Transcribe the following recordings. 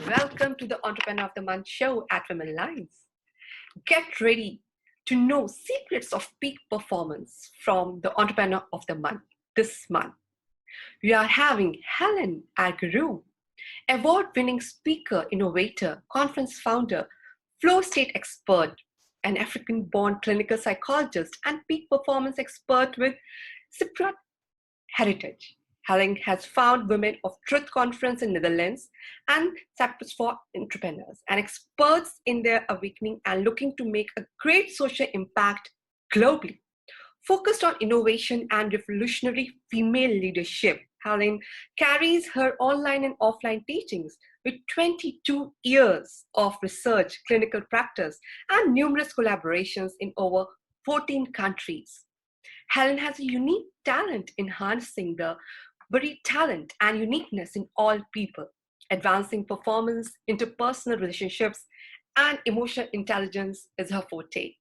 Welcome to the Entrepreneur of the Month show at Womenlines. Get ready to know secrets of peak performance from the Entrepreneur of the Month this month. We are having Heleniq Argyrou, award-winning speaker, innovator, conference founder, flow state expert, an African-born clinical psychologist, and peak performance expert with Cyprus heritage. Heleniq has founded Women of Truth Conference in Netherlands and Cyprus for entrepreneurs and experts in their awakening and looking to make a great social impact globally. Focused on innovation and revolutionary female leadership, Heleniq carries her online and offline teachings with 22 years of research, clinical practice, and numerous collaborations in over 14 countries. Heleniq has a unique talent in harnessing the very talent and uniqueness in all people, advancing performance, interpersonal relationships, and emotional intelligence is her forte.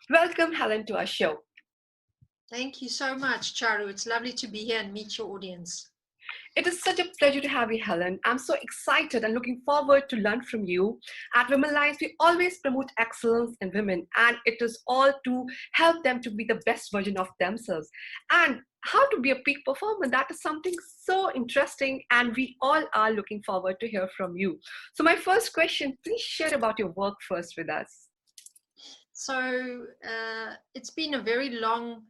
Welcome, Heleniq, to our show. Thank you so much, Charu. It's lovely to be here and meet your audience. It is such a pleasure to have you, Heleniq. I'm so excited and looking forward to learn from you. At Womenlines, we always promote excellence in women, and it is all to help them to be the best version of themselves. And how to be a peak performer, that is something so interesting, and we all are looking forward to hear from you. So my first question, please share about your work first with us. So it's been a very long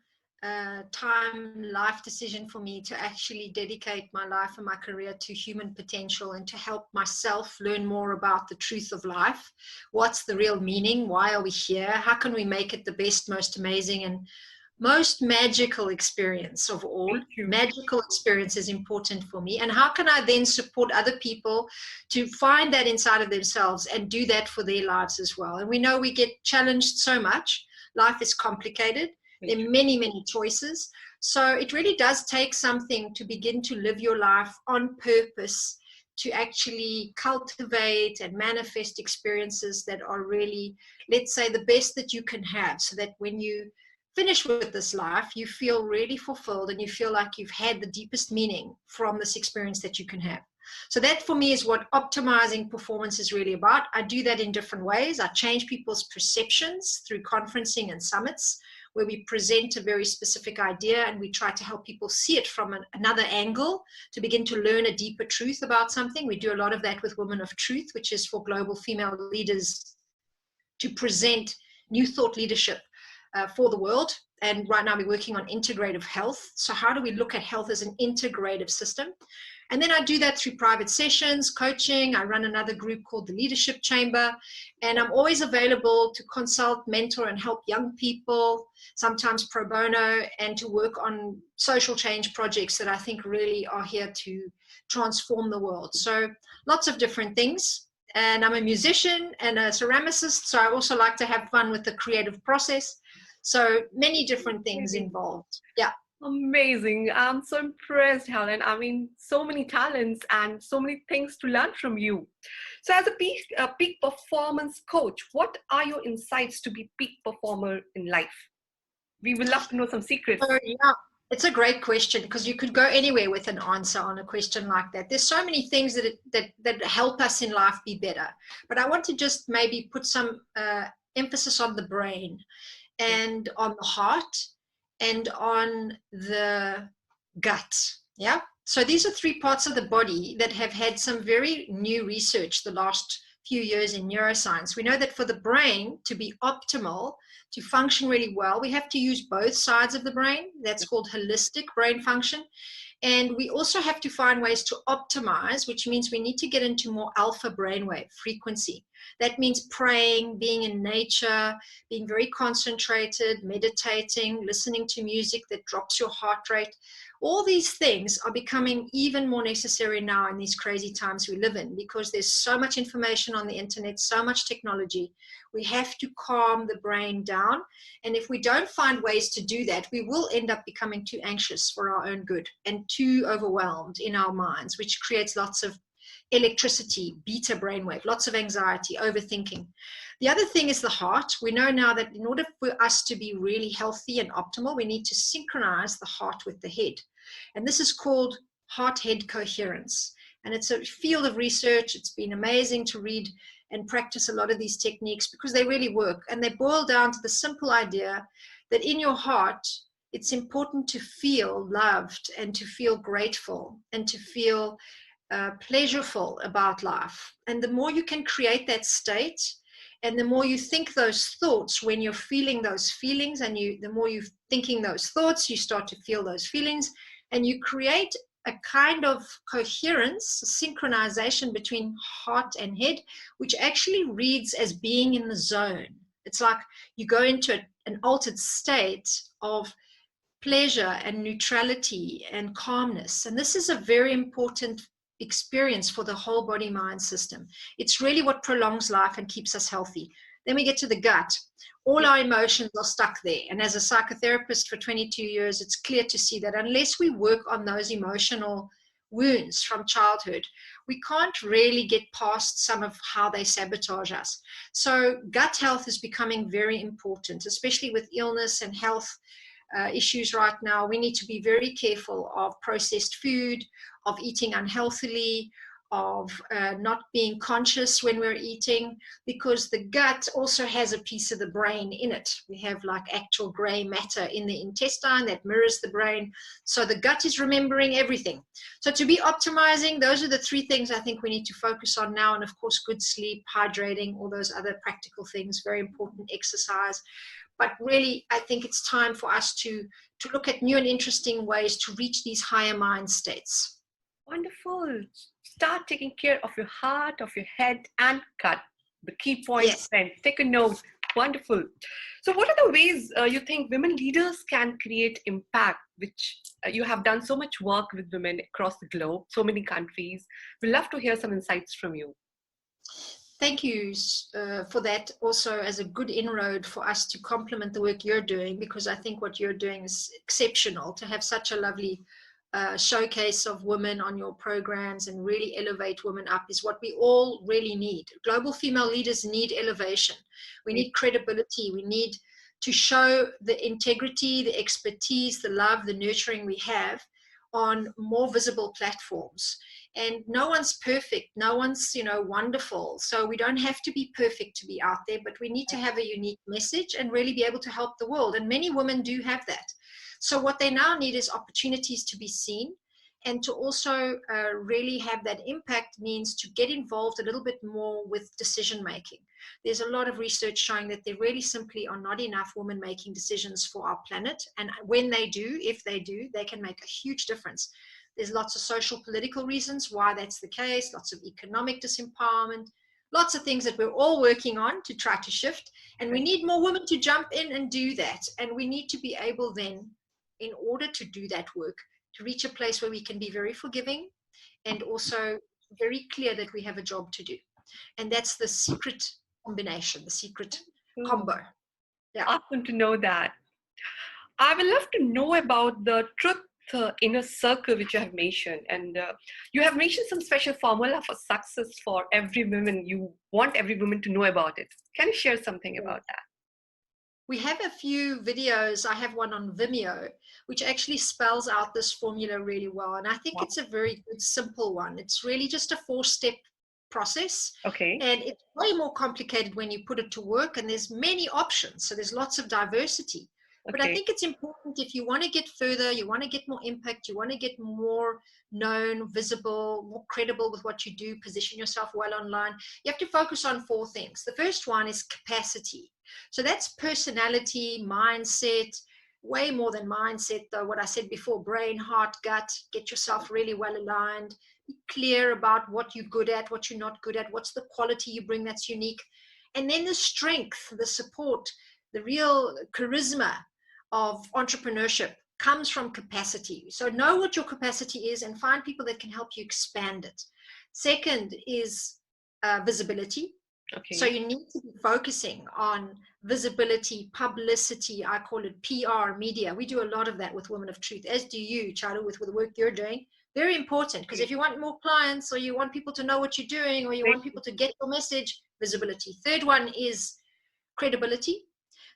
life decision for me to actually dedicate my life and my career to human potential and to help myself learn more about the truth of life. What's the real meaning? Why are we here? How can we make it the best, most amazing, and most magical experience of all? Magical experience is important for me. And how can I then support other people to find that inside of themselves and do that for their lives as well? And we know we get challenged so much. Life is complicated. There are many, many choices. So it really does take something to begin to live your life on purpose, to actually cultivate and manifest experiences that are really, let's say, the best that you can have, so that when you finish with this life, you feel really fulfilled and you feel like you've had the deepest meaning from this experience that you can have. So that for me is what optimizing performance is really about. I do that in different ways. I change people's perceptions through conferencing and summits, where we present a very specific idea and we try to help people see it from another angle to begin to learn a deeper truth about something. We do a lot of that with Women of Truth, which is for global female leaders to present new thought leadership for the world. And right now we're working on integrative health. So how do we look at health as an integrative system? And then I do that through private sessions, coaching. I run another group called the Leadership Chamber, and I'm always available to consult, mentor, and help young people, sometimes pro bono, and to work on social change projects that I think really are here to transform the world. So lots of different things. And I'm a musician and a ceramicist, so I also like to have fun with the creative process. So many different things involved. Yeah. Amazing. I'm so impressed, Heleniq. I mean, so many talents and so many things to learn from you. So as a peak performance coach, what are your insights to be peak performer in life? We would love to know some secrets. Yeah, it's a great question, because you could go anywhere with an answer on a question like that. There's so many things that help us in life be better. But I want to just maybe put some emphasis on the brain and on the heart and on the gut. Yeah. So these are three parts of the body that have had some very new research the last few years in neuroscience. We know that for the brain to be optimal, to function really well, we have to use both sides of the brain. That's called holistic brain function. And we also have to find ways to optimize, which means we need to get into more alpha brainwave frequency. That means praying, being in nature, being very concentrated, meditating, listening to music that drops your heart rate. All these things are becoming even more necessary now in these crazy times we live in, because there's so much information on the internet, so much technology. We have to calm the brain down. And if we don't find ways to do that, we will end up becoming too anxious for our own good and too overwhelmed in our minds, which creates lots of electricity, beta brainwave, lots of anxiety, overthinking. The other thing is the heart. We know now that in order for us to be really healthy and optimal, we need to synchronize the heart with the head. And this is called heart-head coherence. And it's a field of research. It's been amazing to read and practice a lot of these techniques because they really work. And they boil down to the simple idea that in your heart, it's important to feel loved and to feel grateful and to feel pleasureful about life. And the more you can create that state, and the more you think those thoughts when you're feeling those feelings, and the more you're thinking those thoughts, you start to feel those feelings, and you create a kind of coherence, a synchronization between heart and head, which actually reads as being in the zone. It's like you go into an altered state of pleasure and neutrality and calmness. And this is a very important experience for the whole body mind system. It's really what prolongs life and keeps us healthy. Then we get to the gut. All our emotions are stuck there. And as a psychotherapist for 22 years, it's clear to see that unless we work on those emotional wounds from childhood, we can't really get past some of how they sabotage us. So gut health is becoming very important, especially with illness and health issues right now. We need to be very careful of processed food, of eating unhealthily, of not being conscious when we're eating, because the gut also has a piece of the brain in it. We have like actual gray matter in the intestine that mirrors the brain. So the gut is remembering everything. So to be optimizing, those are the three things I think we need to focus on now. And of course, good sleep, hydrating, all those other practical things, very important, exercise. But really, I think it's time for us to look at new and interesting ways to reach these higher mind states. Wonderful. Start taking care of your heart, of your head, and gut. The key points, Yes. then take a note. Wonderful. So what are the ways you think women leaders can create impact, which you have done so much work with women across the globe, so many countries? We'd love to hear some insights from you. Thank you for that, also as a good inroad for us to complement the work you're doing, because I think what you're doing is exceptional. To have such a lovely showcase of women on your programs and really elevate women up is what we all really need. Global female leaders need elevation. We need credibility. We need to show the integrity, the expertise, the love, the nurturing we have on more visible platforms. And no one's perfect. No one's, wonderful. So we don't have to be perfect to be out there, but we need to have a unique message and really be able to help the world. And many women do have that. So what they now need is opportunities to be seen, and to also really have that impact means to get involved a little bit more with decision making. There's a lot of research showing that there really simply are not enough women making decisions for our planet. And when they do, if they do, they can make a huge difference. There's lots of social, political reasons why that's the case, lots of economic disempowerment, lots of things that we're all working on to try to shift. And we need more women to jump in and do that. And we need to be able then, in order to do that work, to reach a place where we can be very forgiving and also very clear that we have a job to do. And that's the secret combination, the secret combo. Yeah. Awesome to know that. I would love to know about the truth inner circle which you have mentioned, and you have mentioned some special formula for success for every woman. You want every woman to know about it. Can you share something about that? We have a few videos. I have one on Vimeo, which actually spells out this formula really well. And I think it's a very good, simple one. It's really just a 4-step process. Okay. And it's way more complicated when you put it to work, and there's many options. So there's lots of diversity. But I think it's important, if you want to get further, you want to get more impact, you want to get more known, visible, more credible with what you do, position yourself well online, you have to focus on 4 things. The first one is capacity. So that's personality, mindset, way more than mindset, though, what I said before, brain, heart, gut, get yourself really well aligned, be clear about what you're good at, what you're not good at, what's the quality you bring that's unique. And then the strength, the support, the real charisma of entrepreneurship comes from capacity. So know what your capacity is and find people that can help you expand it. Second is visibility. Okay. So you need to be focusing on visibility, publicity. I call it PR, media. We do a lot of that with Women of Truth, as do you, Charu, with the work you're doing. Very important, because if you want more clients, or you want people to know what you're doing, or you want people to get your message, visibility. Third one is credibility.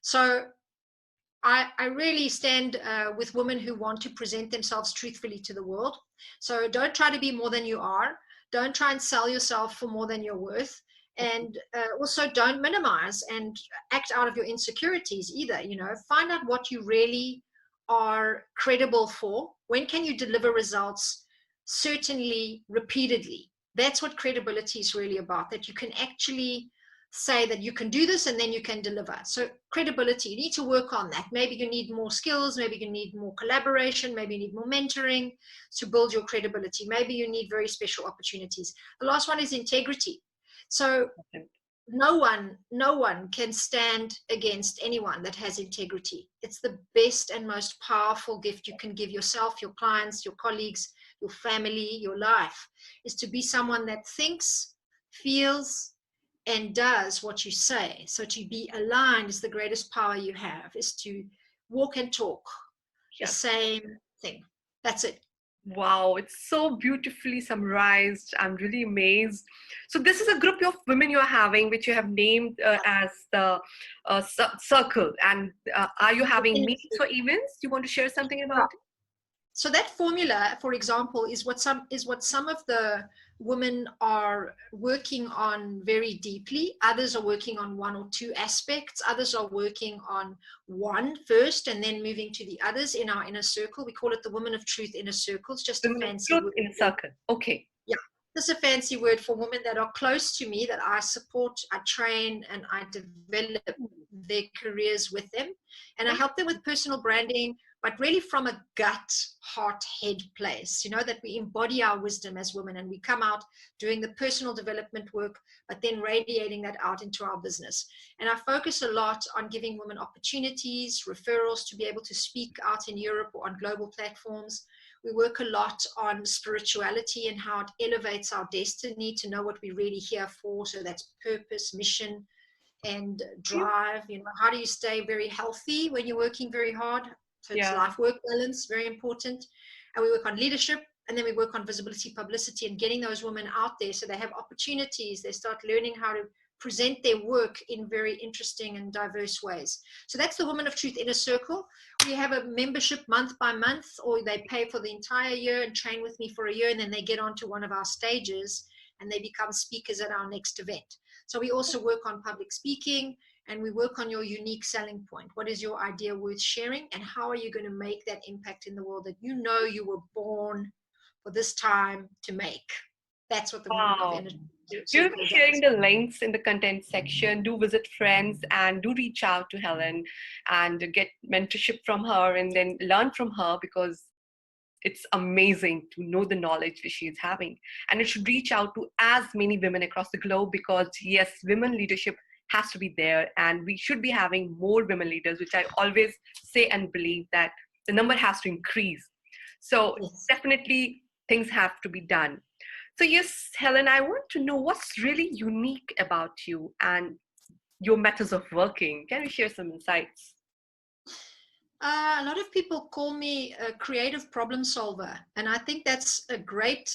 So I really stand with women who want to present themselves truthfully to the world. So don't try to be more than you are. Don't try and sell yourself for more than you're worth. And also don't minimize and act out of your insecurities either. Find out what you really are credible for. When can you deliver results? Certainly, repeatedly. That's what credibility is really about, that you can actually say that you can do this and then you can deliver. So credibility, you need to work on that. Maybe you need more skills, maybe you need more collaboration, maybe you need more mentoring to build your credibility. Maybe you need very special opportunities. The last one is integrity. So no one can stand against anyone that has integrity. It's the best and most powerful gift you can give yourself, your clients, your colleagues, your family, your life, is to be someone that thinks, feels, and does what you say. So to be aligned is the greatest power you have, is to walk and talk the same thing. That's it. Wow, it's so beautifully summarized. I'm really amazed. So this is a group of women you're having, which you have named as the circle. And are you having meetings or events? You want to share something about it? So that formula, for example, is what some of the women are working on very deeply. Others are working on one or two aspects. Others are working on one first and then moving to the others in our inner circle. We call it the Women of Truth Inner Circle. It's just a fancy word. Inner circle. Okay. Yeah. This is a fancy word for women that are close to me, that I support, I train, and I develop their careers with them. And I help them with personal branding, but really from a gut, heart, head place, that we embody our wisdom as women and we come out doing the personal development work, but then radiating that out into our business. And I focus a lot on giving women opportunities, referrals to be able to speak out in Europe or on global platforms. We work a lot on spirituality and how it elevates our destiny to know what we're really here for. So that's purpose, mission, and drive. How do you stay very healthy when you're working very hard? So it's life-work balance, very important. And we work on leadership, and then we work on visibility, publicity, and getting those women out there so they have opportunities. They start learning how to present their work in very interesting and diverse ways. So that's the Women of Truth Inner Circle. We have a membership month by month, or they pay for the entire year and train with me for a year, and then they get onto one of our stages and they become speakers at our next event. So we also work on public speaking, and we work on your unique selling point. What is your idea worth sharing, and how are you going to make that impact in the world that you were born for this time to make? That's what the Women of Energy. We'll be sharing the links in the content section. Do visit friends and do reach out to Helen and get mentorship from her and then learn from her, because it's amazing to know the knowledge which she is having. And it should reach out to as many women across the globe, because yes, women leadership has to be there, and we should be having more women leaders, which I always say and believe that the number has to increase. So definitely things have to be done. So yes, Helen, I want to know what's really unique about you and your methods of working. Can you share some insights? A lot of people call me a creative problem solver, and I think that's a great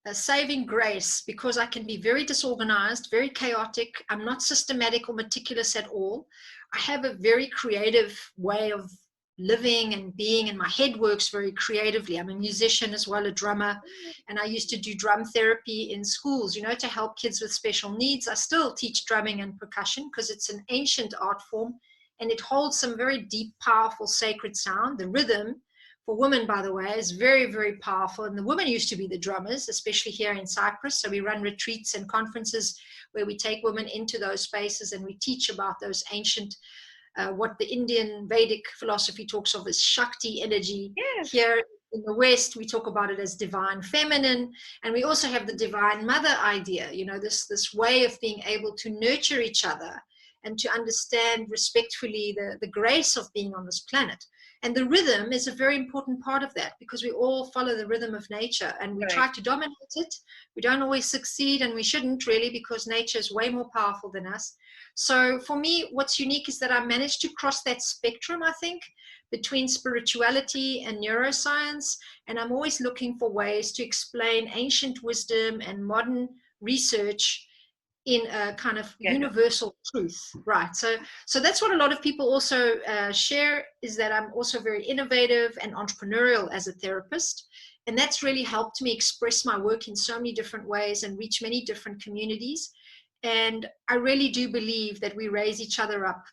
a saving grace, because I can be very disorganized, very chaotic. I'm not systematic or meticulous at all. I have a very creative way of living and being, and my head works very creatively. I'm a musician as well, a drummer, and I used to do drum therapy in schools, to help kids with special needs. I still teach drumming and percussion because it's an ancient art form, and it holds some very deep, powerful, sacred sound. The rhythm, for women, by the way, is very, very powerful. And the women used to be the drummers, especially here in Cyprus. So we run retreats and conferences where we take women into those spaces and we teach about those ancient, what the Indian Vedic philosophy talks of as Shakti energy. Yes. Here in the West, we talk about it as divine feminine. And we also have the divine mother idea, this way of being able to nurture each other and to understand respectfully the grace of being on this planet. And the rhythm is a very important part of that, because we all follow the rhythm of nature and we try to dominate it. We don't always succeed, and we shouldn't really, because nature is way more powerful than us. So for me, what's unique is that I managed to cross that spectrum, I think, between spirituality and neuroscience. And I'm always looking for ways to explain ancient wisdom and modern research in a kind of universal truth, right? So that's what a lot of people also share, is that I'm also very innovative and entrepreneurial as a therapist. And that's really helped me express my work in so many different ways and reach many different communities. And I really do believe that we raise each other up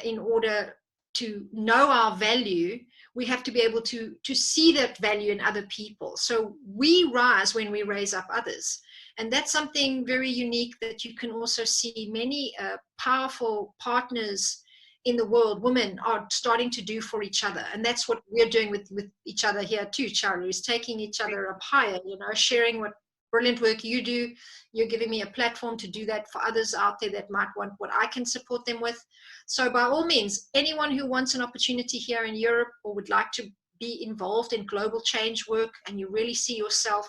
in order to know our value. We have to be able to see that value in other people. So we rise when we raise up others. And that's something very unique that you can also see many powerful partners in the world, women, are starting to do for each other. And that's what we're doing with each other here too, Charu, is taking each other up higher, sharing what brilliant work you do. You're giving me a platform to do that for others out there that might want what I can support them with. So by all means, anyone who wants an opportunity here in Europe or would like to be involved in global change work, and you really see yourself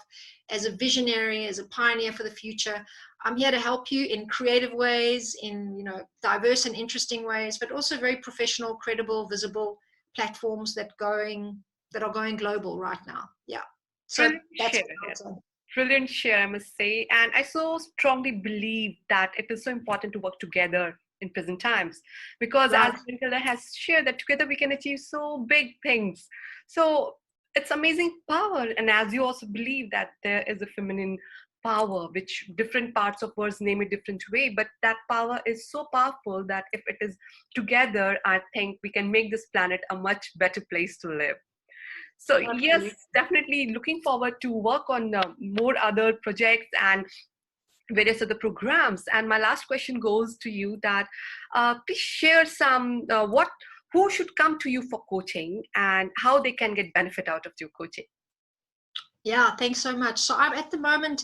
as a visionary, as a pioneer for the future, I'm here to help you in creative ways, in diverse and interesting ways, but also very professional, credible, visible platforms that are going global right now. Yeah. So Brilliant that's share. what I'll say. Brilliant share, I must say. And I so strongly believe that it is so important to work together in present times, because Right. as Brenda has shared, that together we can achieve so big things. So it's amazing power. And as you also believe that there is a feminine power, which different parts of words name it different way, but that power is so powerful that if it is together, I think we can make this planet a much better place to live. So yes, Absolutely. definitely looking forward to work on more other projects and various other programs. And my last question goes to you, that please share some who should come to you for coaching and how they can get benefit out of your coaching. Yeah, thanks so much. So I'm at the moment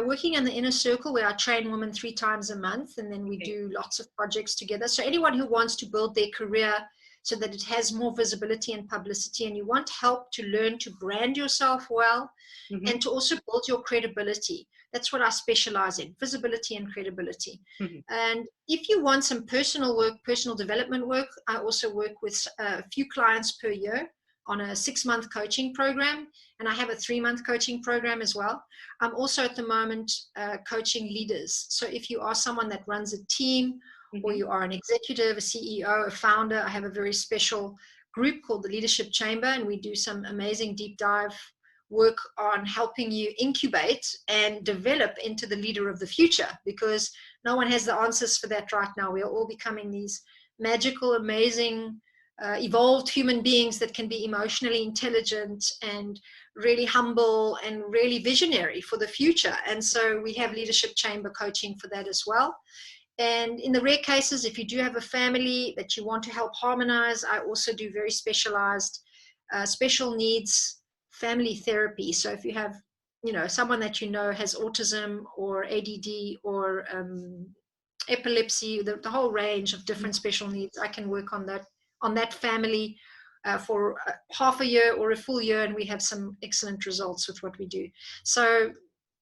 working in the inner circle, where I train women 3 times a month, and then we Okay. do lots of projects together. So anyone who wants to build their career so that it has more visibility and publicity, and you want help to learn to brand yourself well, Mm-hmm. and to also build your credibility. That's what I specialize in, visibility and credibility. Mm-hmm. And if you want some personal work, personal development work, I also work with a few clients per year on a 6-month coaching program, and I have a 3-month coaching program as well. I'm also at the moment coaching leaders. So if you are someone that runs a team, or Mm-hmm. you are an executive, a CEO, a founder, I have a very special group called the Leadership Chamber, and we do some amazing deep dive work on helping you incubate and develop into the leader of the future, because no one has the answers for that right now. We are all becoming these magical, amazing, evolved human beings that can be emotionally intelligent and really humble and really visionary for the future. And so we have Leadership Chamber coaching for that as well. And in the rare cases, if you do have a family that you want to help harmonize, I also do very specialized special needs family therapy. So if you have someone that has autism or ADD or epilepsy, the whole range of different special needs, I can work on that family for half a year or a full year, and we have some excellent results with what we do. So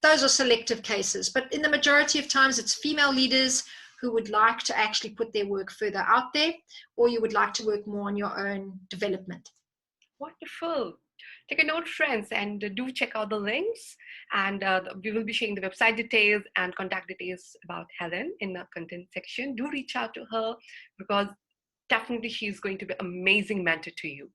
those are selective cases, but in the majority of times it's female leaders who would like to actually put their work further out there, or you would like to work more on your own development. Wonderful. Take a note, friends, and do check out the links. And we will be sharing the website details and contact details about Helen in the content section. Do reach out to her, because definitely she's going to be an amazing mentor to you.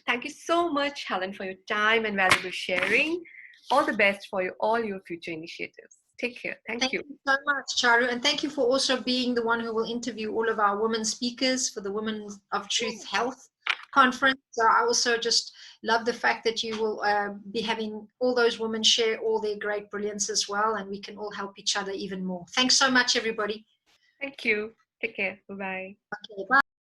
Thank you so much, Helen, for your time and valuable sharing. All the best for all your future initiatives. Take care. Thank you. Thank you so much, Charu. And thank you for also being the one who will interview all of our women speakers for the Women of Truth Health conference. So I also just love the fact that you will be having all those women share all their great brilliance as well, and we can all help each other even more. Thanks so much, everybody. Thank you. Take care. Bye-bye. Okay, bye.